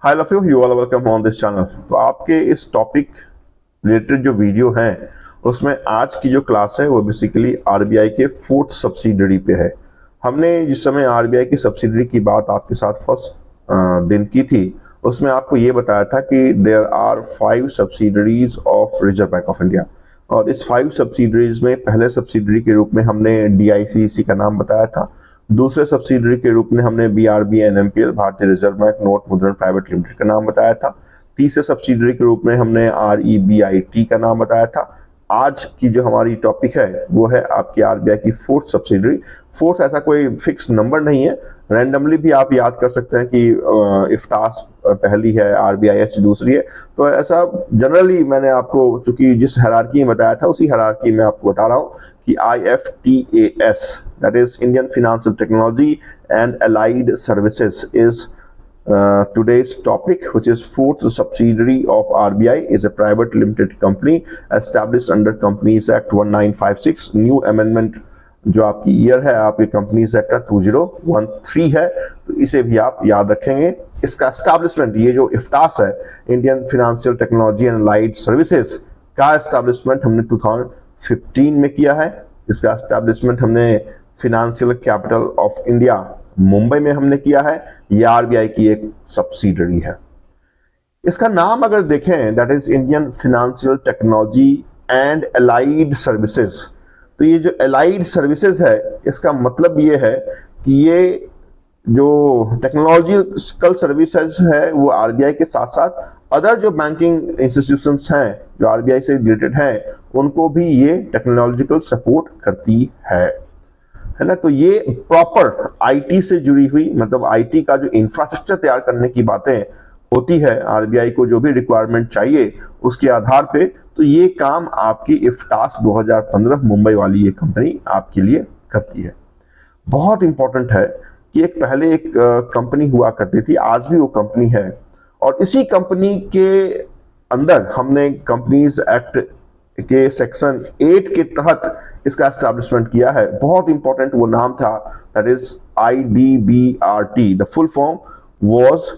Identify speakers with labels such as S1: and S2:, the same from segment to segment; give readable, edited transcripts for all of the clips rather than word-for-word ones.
S1: Hi love you all welcome on this channel. तो आपके इस टॉपिक रिलेटेड जो वीडियो हैं उसमें आज की जो क्लास है वो बेसिकली आरबीआई के फोर्थ सब्सिडरी पे है। हमने जिस समय आरबीआई की सब्सिडरी की बात आपके साथ फर्स्ट दिन की थी उसमें आपको ये बताया था कि there are 5 subsidiaries of Reserve Bank of India, और इस 5 सब्सिडरीज में पहले सब्सिडरी के रूप में हमने डीआईसीसी का नाम बताया था। दूसरे सब्सिडरी के रूप में हमने बीआरबी एनएमपीएल भारतीय रिजर्व बैंक नोट मुद्रण प्राइवेट लिमिटेड का नाम बताया था। तीसरे सब्सिडरी के रूप में हमने आरईबीआईटी का नाम बताया था। आज की जो हमारी टॉपिक है वो है आपकी आरबीआई की फोर्थ सब्सिडरी। फोर्थ ऐसा कोई फिक्स नंबर नहीं है, रैंडमली भी आप याद कर सकते हैं कि इफ्तास पहली है, आरबीआईएच दूसरी है। तो ऐसा जनरली मैंने आपको चूंकि जिस हायरार्की में बताया था उसी हायरार्की में आपको बता रहा हूँ कि IFTAS, that is Indian Financial Technology and Allied Services, is today's topic, which is fourth subsidiary of RBI, is a private limited company established under Companies Act 1956. New amendment जो आपकी ईयर है आपके कंपनीज एक्ट का 2013 है, तो इसे भी आप याद रखेंगे। इसका एस्टैब्लिशमेंट, ये जो इफ्तास है Indian financial technology and allied services का एस्टैब्लिशमेंट हमने 2015 में किया है। इसका एस्टैब्लिशमेंट हमने financial capital of India Mumbai में हमने किया है। ये आरबीआई की एक सब्सिडरी है। इसका नाम अगर देखें, that is Indian financial technology and allied services. तो ये जो अलाइड सर्विसेज है इसका मतलब ये है कि ये जो टेक्नोलॉजिकल सर्विसेज है वो आरबीआई के साथ साथ अदर जो बैंकिंग इंस्टीट्यूशंस हैं जो आरबीआई से रिलेटेड हैं उनको भी ये टेक्नोलॉजिकल सपोर्ट करती है ना। तो ये प्रॉपर आईटी से जुड़ी हुई, मतलब आईटी का जो इंफ्रास्ट्रक्चर तैयार करने की बातें होती है आरबीआई को जो भी रिक्वायरमेंट चाहिए उसके आधार पे, तो ये काम आपकी इफ्तास 2015 मुंबई वाली ये कंपनी आपके लिए करती है। बहुत इंपॉर्टेंट है कि पहले एक कंपनी हुआ करती थी, आज भी वो कंपनी है, और इसी कंपनी के अंदर हमने कंपनीज एक्ट के सेक्शन 8 के तहत इसका एस्टैब्लिशमेंट किया है। बहुत इंपॉर्टेंट वो नाम था, that is IDBRT। The full form was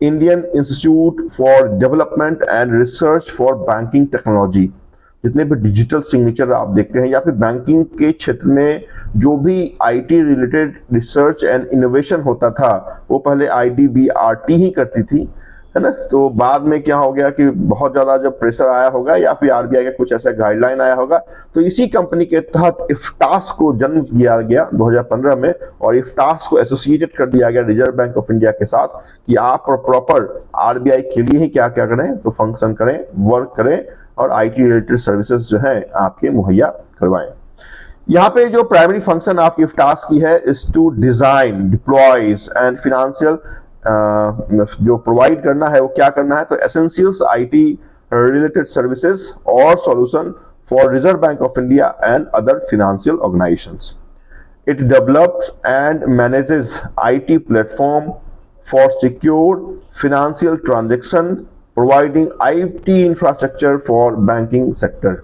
S1: Indian institute for development and research for banking technology. जितने भी डिजिटल सिग्नेचर आप देखते हैं या फिर बैंकिंग के क्षेत्र में जो भी IT related research and innovation होता था वो पहले IDBRT ही करती थी, है ना। तो बाद में क्या हो गया कि बहुत ज्यादा जब प्रेशर आया होगा या फिर आरबीआई का कुछ ऐसा गाइडलाइन आया होगा तो इसी कंपनी के तहत इफ्तास को जन्म दिया गया 2015 में, और इफ्तास को एसोसिएटेड कर दिया गया रिजर्व बैंक ऑफ इंडिया के साथ कि आप प्रॉपर आरबीआई के लिए ही क्या क्या करें, तो फंक्शन करें, वर्क करें और आईटी रिलेटेड सर्विसेज जो है आपके मुहैया करवाएं। यहाँ पे जो प्राइमरी फंक्शन आपकी इफ्तास की है is to design, deploys and financial जो प्रोवाइड करना है वो क्या करना है, तो एसेंशियल्स आईटी रिलेटेड सर्विसेज और solution for Reserve Bank of India and other financial organisations. It develops and manages IT platform for secure financial transaction providing IT infrastructure for banking sector.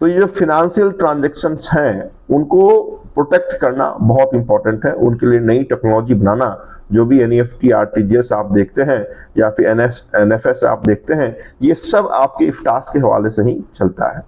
S1: तो ये जो फिनेंशियल ट्रांजैक्शंस हैं उनको protect करना बहुत important है, उनके लिए नई टेक्नोलॉजी बनाना। जो भी एनईएफटी आरटीजीएस आप देखते हैं या फिर एनएफएस आप देखते हैं, ये सब आपके इफ्तास के हवाले से ही चलता है,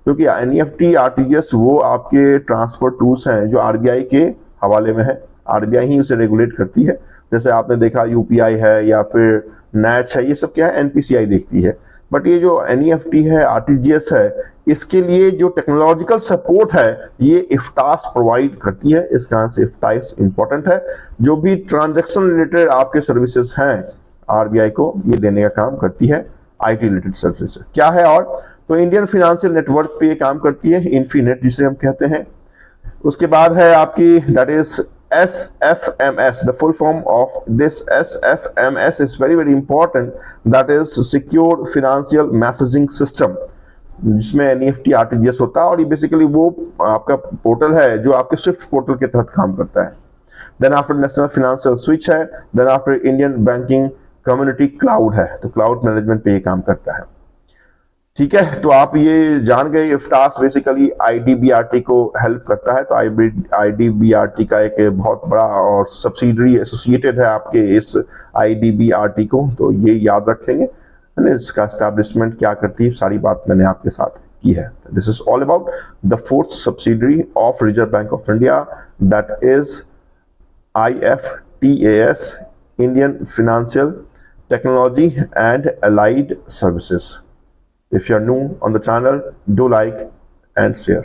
S1: क्योंकि एनईएफटी आरटीजीएस वो आपके ट्रांसफर टूल्स हैं जो आरबीआई के हवाले में है, आरबीआई ही उसे रेगुलेट करती है। जैसे आपने देखा यूपीआई है या फिर नैच है, ये सब क्या है एनपीसीआई देखती है। बट ये जो एनईएफटी है, आरटीजीएस है, इसके लिए जो टेक्नोलॉजिकल सपोर्ट है ये इफ्तास प्रोवाइड करती है। इस कारण से इफ्तास इंपॉर्टेंट है। जो भी ट्रांजैक्शन रिलेटेड आपके सर्विसेज हैं आरबीआई को ये देने का काम करती है आईटी रिलेटेड सर्विसेज। क्या है और, तो इंडियन फाइनेंशियल नेटवर्क पे ये काम करती है, इन्फीनेट जिसे हम कहते हैं। उसके बाद है आपकी that is SFMS. The full form of this SFMS is very very important, that is Secure Financial Messaging System, जिसमें एनईएफटी आरटीजीएस होता है, और ये बेसिकली वो आपका पोर्टल है जो आपके स्विफ्ट पोर्टल के तहत काम करता है। Then after national financial switch है, then after Indian banking community cloud है, तो क्लाउड मैनेजमेंट पे ये काम करता है। ठीक है, तो आप ये जान गए इफ्टास बेसिकली आईडीबीआरटी को हेल्प करता है। तो आईडीबीआरटी का एक बहुत बड़ा और सब्सिडरी एसोसिएटेड है आपके इस आईडीबीआरटी को, तो ये याद रखेंगे। इसका एस्टैब्लिशमेंट क्या करती है सारी बात मैंने आपके साथ की है। This is all about the fourth subsidiary of Reserve Bank of India, that is IFTAS, Indian Financial Technology and Allied Services. If you are new on the channel, do like and share.